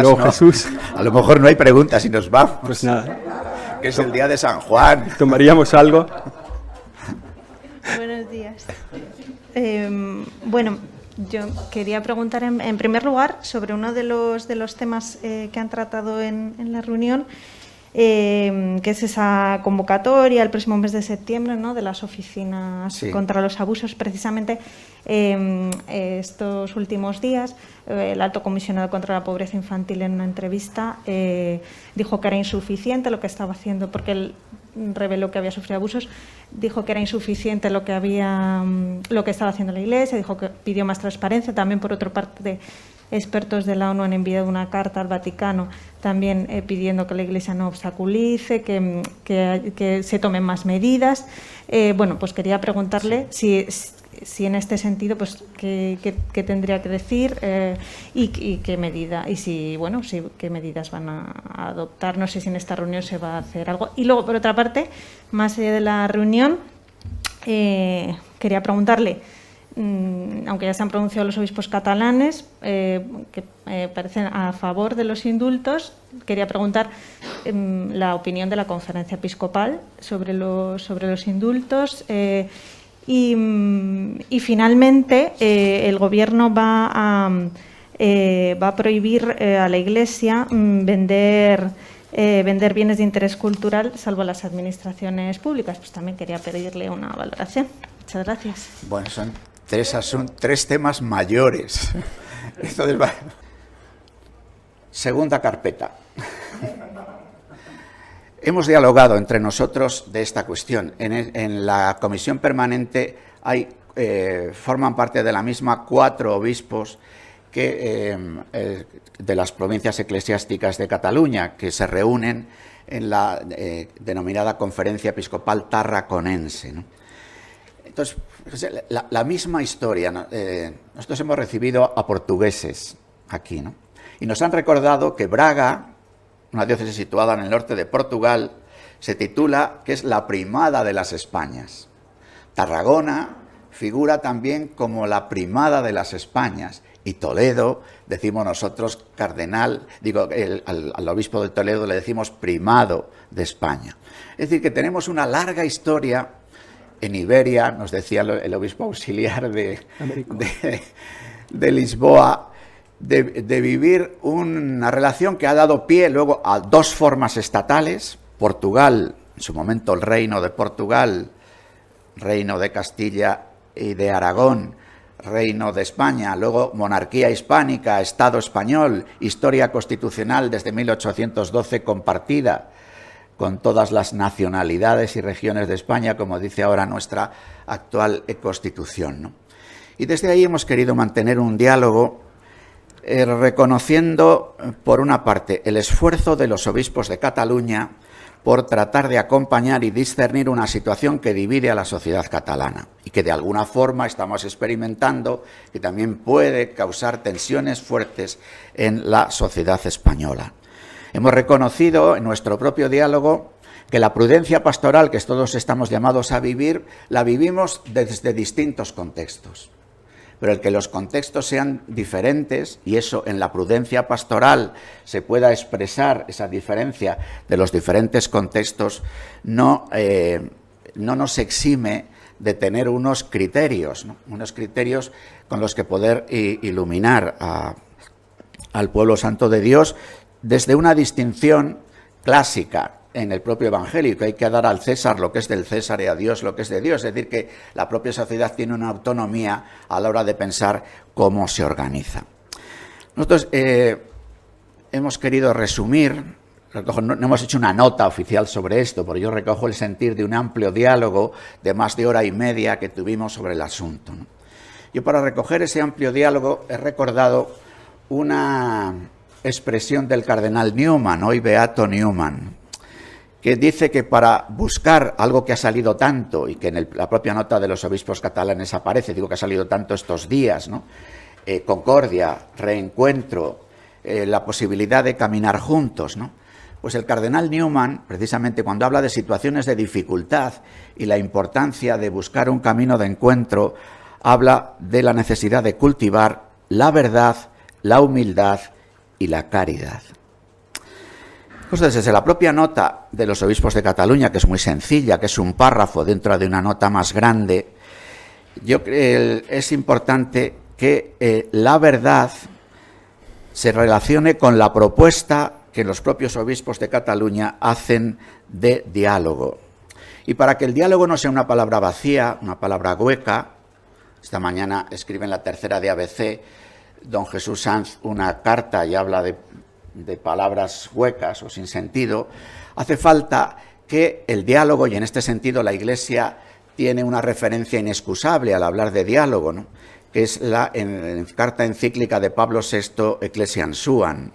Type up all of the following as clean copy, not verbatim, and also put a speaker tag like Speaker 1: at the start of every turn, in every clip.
Speaker 1: luego
Speaker 2: no,
Speaker 1: Jesús.
Speaker 2: A lo mejor no hay preguntas y nos vamos.
Speaker 1: Pues nada.
Speaker 2: Que es el día de San Juan.
Speaker 1: ¿Tomaríamos algo?
Speaker 3: Buenos días. Bueno, yo quería preguntar en primer lugar sobre uno de los temas que han tratado en la reunión, que es esa convocatoria el próximo mes de septiembre, ¿no?, de las oficinas contra los abusos. Precisamente estos últimos días el Alto Comisionado contra la Pobreza Infantil en una entrevista dijo que era insuficiente lo que estaba haciendo, porque él reveló que había sufrido abusos, dijo que era insuficiente lo que estaba haciendo la Iglesia, dijo que pidió más transparencia. También, por otra parte, expertos de la ONU han enviado una carta al Vaticano también pidiendo que la Iglesia no obstaculice, que se tomen más medidas. Bueno, pues quería preguntarle si en este sentido, pues qué tendría que decir y qué medida, y qué medidas van a adoptar. No sé si en esta reunión se va a hacer algo. Y luego, por otra parte, más allá de la reunión, quería preguntarle, aunque ya se han pronunciado los obispos catalanes que parecen a favor de los indultos, quería preguntar la opinión de la Conferencia Episcopal sobre los indultos. Y finalmente, el Gobierno va a prohibir a la Iglesia vender bienes de interés cultural, salvo las administraciones públicas. Pues también quería pedirle una valoración. Muchas gracias.
Speaker 2: Bueno, son tres temas mayores. Entonces, segunda carpeta. Hemos dialogado entre nosotros de esta cuestión. En la comisión permanente forman parte de la misma 4 obispos de las provincias eclesiásticas de Cataluña, que se reúnen en la denominada Conferencia Episcopal Tarraconense, ¿no? Entonces, la misma historia. Nosotros hemos recibido a portugueses aquí, ¿no? Y nos han recordado que Braga, una diócesis situada en el norte de Portugal, se titula que es la primada de las Españas. Tarragona figura también como la primada de las Españas. Y Toledo, decimos nosotros cardenal, al obispo de Toledo le decimos primado de España. Es decir, que tenemos una larga historia en Iberia, nos decía el obispo auxiliar de Lisboa, de vivir una relación que ha dado pie luego a 2 formas estatales. Portugal, en su momento el Reino de Portugal, Reino de Castilla y de Aragón, Reino de España, luego monarquía hispánica, Estado español, historia constitucional desde 1812 compartida con todas las nacionalidades y regiones de España, como dice ahora nuestra actual Constitución, ¿no? Y desde ahí hemos querido mantener un diálogo reconociendo, por una parte, el esfuerzo de los obispos de Cataluña por tratar de acompañar y discernir una situación que divide a la sociedad catalana y que de alguna forma estamos experimentando, que también puede causar tensiones fuertes en la sociedad española. Hemos reconocido en nuestro propio diálogo que la prudencia pastoral que todos estamos llamados a vivir, la vivimos desde distintos contextos. Pero el que los contextos sean diferentes, y eso en la prudencia pastoral se pueda expresar esa diferencia de los diferentes contextos, no nos exime de tener unos criterios, ¿no? Unos criterios con los que poder iluminar al pueblo santo de Dios desde una distinción clásica en el propio Evangelio, que hay que dar al César lo que es del César y a Dios lo que es de Dios. Es decir, que la propia sociedad tiene una autonomía a la hora de pensar cómo se organiza. Nosotros hemos querido resumir, no hemos hecho una nota oficial sobre esto, porque yo recojo el sentir de un amplio diálogo de más de 1 hora y media que tuvimos sobre el asunto, ¿no? Yo, para recoger ese amplio diálogo, he recordado una expresión del cardenal Newman, hoy beato Newman, que dice que para buscar algo que ha salido tanto y que en la propia nota de los obispos catalanes aparece, digo que ha salido tanto estos días, ¿no? Concordia, reencuentro, la posibilidad de caminar juntos, ¿no? Pues el cardenal Newman, precisamente cuando habla de situaciones de dificultad y la importancia de buscar un camino de encuentro, habla de la necesidad de cultivar la verdad, la humildad y la caridad. Entonces, desde la propia nota de los obispos de Cataluña, que es muy sencilla, que es un párrafo dentro de una nota más grande, yo creo que es importante que la verdad se relacione con la propuesta que los propios obispos de Cataluña hacen de diálogo. Y para que el diálogo no sea una palabra vacía, una palabra hueca, esta mañana escribe en la tercera de ABC don Jesús Sanz una carta y habla de palabras huecas o sin sentido, hace falta que el diálogo, y en este sentido la Iglesia tiene una referencia inexcusable al hablar de diálogo, ¿no?, que es la carta encíclica de Pablo VI, Ecclesiam Suam.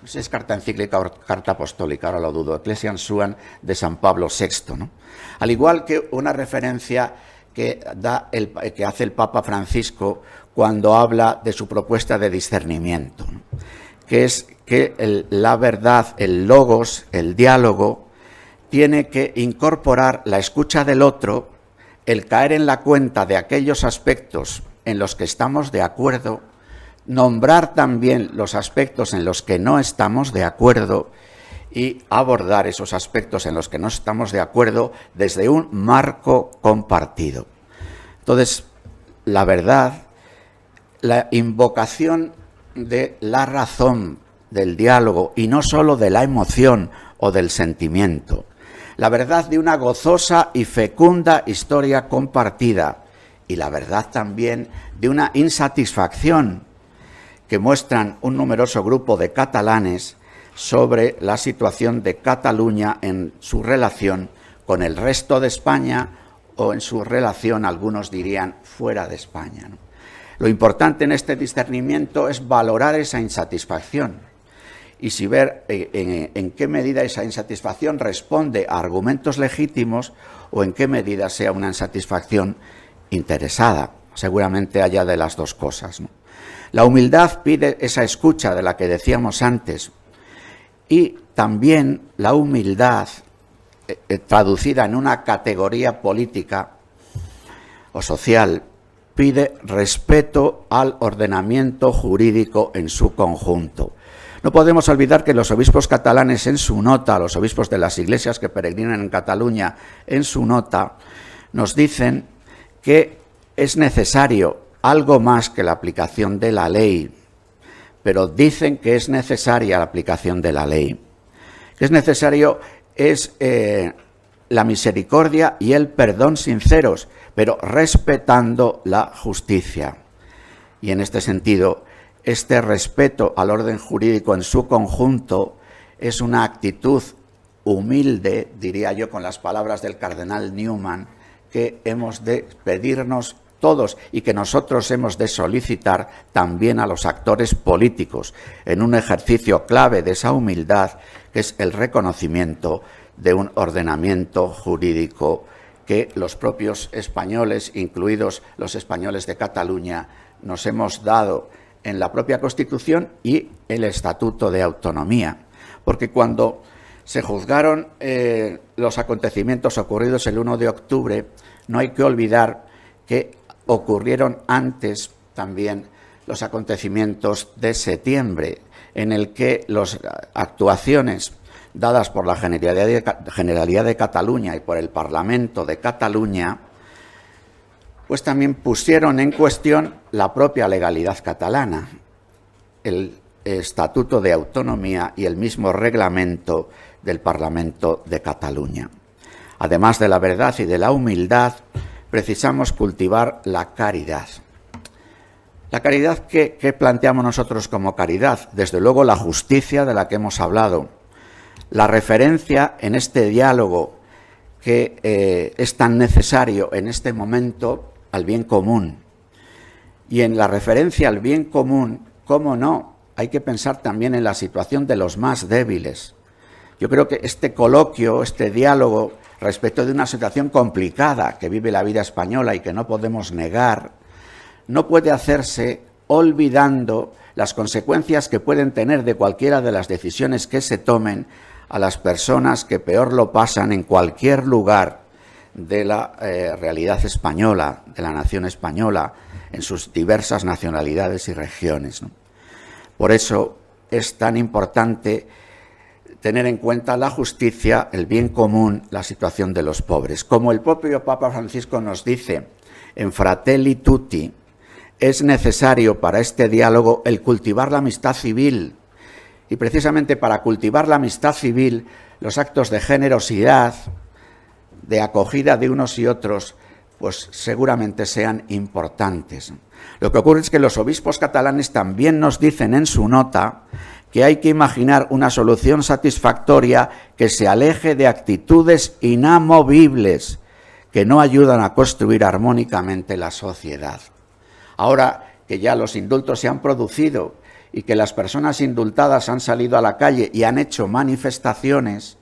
Speaker 2: No sé si es carta encíclica o carta apostólica, ahora lo dudo, Ecclesiam Suam de San Pablo VI, ¿no? Al igual que una referencia que hace el Papa Francisco cuando habla de su propuesta de discernimiento, ¿no?, que es que la verdad, el logos, el diálogo, tiene que incorporar la escucha del otro, el caer en la cuenta de aquellos aspectos en los que estamos de acuerdo, nombrar también los aspectos en los que no estamos de acuerdo y abordar esos aspectos en los que no estamos de acuerdo desde un marco compartido. Entonces, la verdad, la invocación de la razón, del diálogo, y no solo de la emoción o del sentimiento. La verdad de una gozosa y fecunda historia compartida, y la verdad también de una insatisfacción que muestran un numeroso grupo de catalanes sobre la situación de Cataluña en su relación con el resto de España o en su relación, algunos dirían, fuera de España, ¿no? Lo importante en este discernimiento es valorar esa insatisfacción y si ver en qué medida esa insatisfacción responde a argumentos legítimos o en qué medida sea una insatisfacción interesada. Seguramente haya de las dos cosas, ¿no? La humildad pide esa escucha de la que decíamos antes y también la humildad, traducida en una categoría política o social, pide respeto al ordenamiento jurídico en su conjunto. No podemos olvidar que los obispos catalanes en su nota, los obispos de las iglesias que peregrinan en Cataluña en su nota, nos dicen que es necesario algo más que la aplicación de la ley, pero dicen que es necesaria la aplicación de la ley. Que es necesario la misericordia y el perdón sinceros, pero respetando la justicia. Y en este sentido, este respeto al orden jurídico en su conjunto es una actitud humilde, diría yo con las palabras del cardenal Newman, que hemos de pedirnos todos y que nosotros hemos de solicitar también a los actores políticos en un ejercicio clave de esa humildad, que es el reconocimiento de un ordenamiento jurídico que los propios españoles, incluidos los españoles de Cataluña, nos hemos dado en la propia Constitución y el Estatuto de Autonomía. Porque cuando se juzgaron los acontecimientos ocurridos el 1 de octubre, no hay que olvidar que ocurrieron antes también los acontecimientos de septiembre, en el que las actuaciones dadas por la Generalidad de Cataluña y por el Parlamento de Cataluña, pues también pusieron en cuestión la propia legalidad catalana, el Estatuto de Autonomía y el mismo reglamento del Parlamento de Cataluña. Además de la verdad y de la humildad, precisamos cultivar la caridad. La caridad, ¿qué planteamos nosotros como caridad? Desde luego la justicia de la que hemos hablado, la referencia en este diálogo que es tan necesario en este momento al bien común. Y en la referencia al bien común, ¿cómo no? Hay que pensar también en la situación de los más débiles. Yo creo que este coloquio, este diálogo, respecto de una situación complicada que vive la vida española y que no podemos negar, no puede hacerse olvidando las consecuencias que pueden tener de cualquiera de las decisiones que se tomen a las personas que peor lo pasan en cualquier lugar de la realidad española, de la nación española, en sus diversas nacionalidades y regiones, ¿no? Por eso, es tan importante tener en cuenta la justicia, el bien común, la situación de los pobres. Como el propio Papa Francisco nos dice en Fratelli Tutti, es necesario para este diálogo el cultivar la amistad civil. Y precisamente para cultivar la amistad civil, los actos de generosidad, de acogida de unos y otros, pues seguramente sean importantes. Lo que ocurre es que los obispos catalanes también nos dicen en su nota que hay que imaginar una solución satisfactoria que se aleje de actitudes inamovibles que no ayudan a construir armónicamente la sociedad. Ahora que ya los indultos se han producido y que las personas indultadas han salido a la calle y han hecho manifestaciones,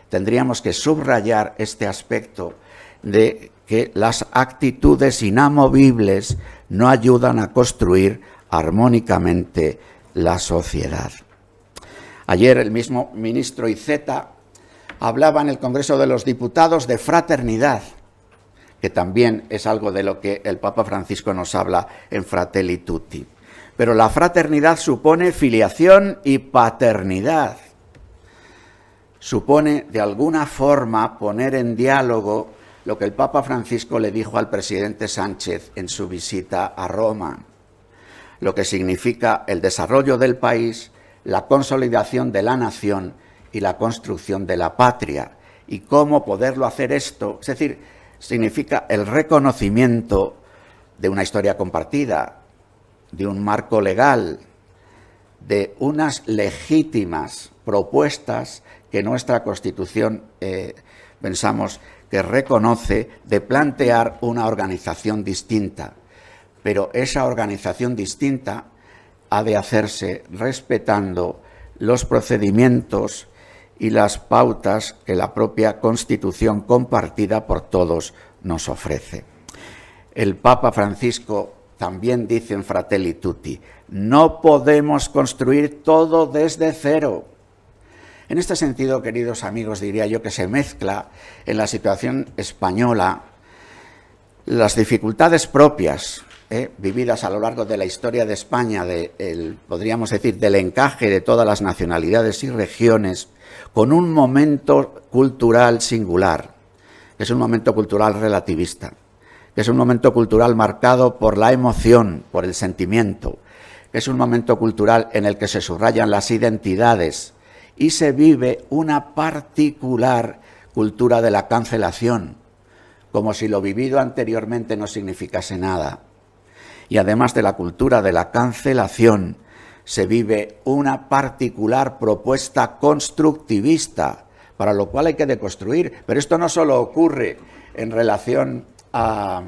Speaker 2: tendríamos que subrayar este aspecto de que las actitudes inamovibles no ayudan a construir armónicamente la sociedad. Ayer el mismo ministro Iceta hablaba en el Congreso de los Diputados de fraternidad, que también es algo de lo que el Papa Francisco nos habla en Fratelli Tutti. Pero la fraternidad supone filiación y paternidad. Supone, de alguna forma, poner en diálogo lo que el Papa Francisco le dijo al presidente Sánchez en su visita a Roma, lo que significa el desarrollo del país, la consolidación de la nación y la construcción de la patria. Y cómo poderlo hacer esto, es decir, significa el reconocimiento de una historia compartida, de un marco legal, de unas legítimas propuestas que nuestra Constitución pensamos que reconoce, de plantear una organización distinta. Pero esa organización distinta ha de hacerse respetando los procedimientos y las pautas que la propia Constitución compartida por todos nos ofrece. El Papa Francisco también dice en Fratelli Tutti, no podemos construir todo desde cero. En este sentido, queridos amigos, diría yo que se mezcla en la situación española las dificultades propias vividas a lo largo de la historia de España, podríamos decir, del encaje de todas las nacionalidades y regiones, con un momento cultural singular, que es un momento cultural relativista, que es un momento cultural marcado por la emoción, por el sentimiento, que es un momento cultural en el que se subrayan las identidades y se vive una particular cultura de la cancelación, como si lo vivido anteriormente no significase nada. Y además de la cultura de la cancelación, se vive una particular propuesta constructivista, para lo cual hay que deconstruir. Pero esto no solo ocurre en relación a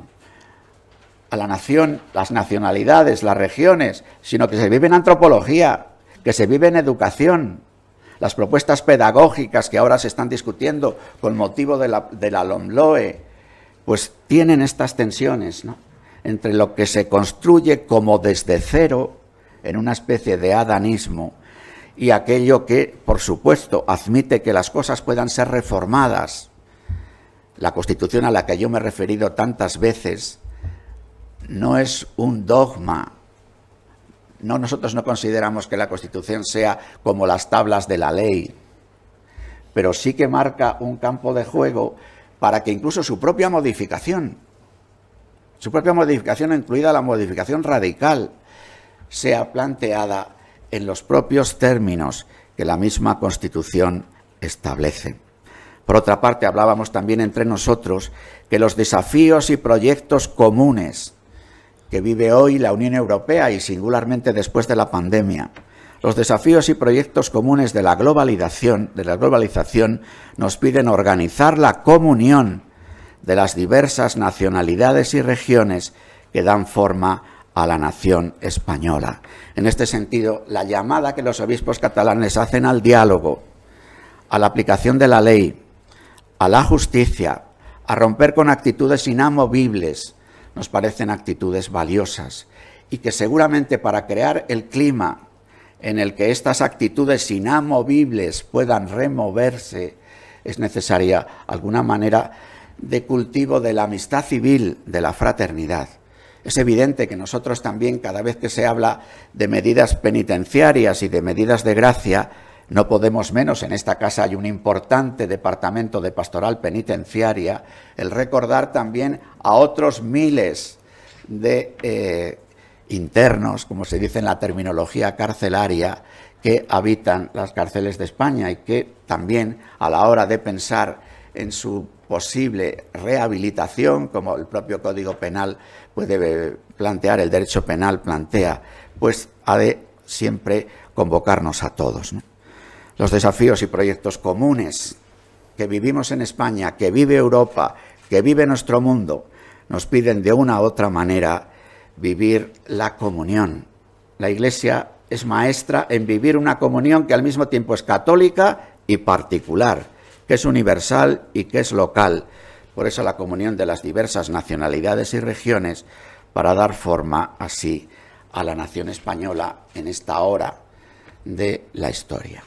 Speaker 2: la nación, las nacionalidades, las regiones, sino que se vive en antropología, que se vive en educación. Las propuestas pedagógicas que ahora se están discutiendo con motivo de la LOMLOE, pues tienen estas tensiones, ¿no?, entre lo que se construye como desde cero, en una especie de adanismo, y aquello que, por supuesto, admite que las cosas puedan ser reformadas. La Constitución a la que yo me he referido tantas veces no es un dogma. Nosotros no consideramos que la Constitución sea como las tablas de la ley, pero sí que marca un campo de juego para que incluso su propia modificación, incluida la modificación radical, sea planteada en los propios términos que la misma Constitución establece. Por otra parte, hablábamos también entre nosotros que los desafíos y proyectos comunes que vive hoy la Unión Europea y singularmente después de la pandemia, los desafíos y proyectos comunes de la globalización nos piden organizar la comunión de las diversas nacionalidades y regiones que dan forma a la nación española. En este sentido, la llamada que los obispos catalanes hacen al diálogo, a la aplicación de la ley, a la justicia, a romper con actitudes inamovibles, nos parecen actitudes valiosas y que seguramente para crear el clima en el que estas actitudes inamovibles puedan removerse es necesaria alguna manera de cultivo de la amistad civil, de la fraternidad. Es evidente que nosotros también, cada vez que se habla de medidas penitenciarias y de medidas de gracia, no podemos menos, en esta casa hay un importante departamento de pastoral penitenciaria, el recordar también a otros miles de internos, como se dice en la terminología carcelaria, que habitan las cárceles de España y que también, a la hora de pensar en su posible rehabilitación, como el propio Código Penal puede plantear, el derecho penal plantea, pues ha de siempre convocarnos a todos, ¿no? Los desafíos y proyectos comunes que vivimos en España, que vive Europa, que vive nuestro mundo, nos piden de una u otra manera vivir la comunión. La Iglesia es maestra en vivir una comunión que al mismo tiempo es católica y particular, que es universal y que es local. Por eso la comunión de las diversas nacionalidades y regiones, para dar forma así a la nación española en esta hora de la historia.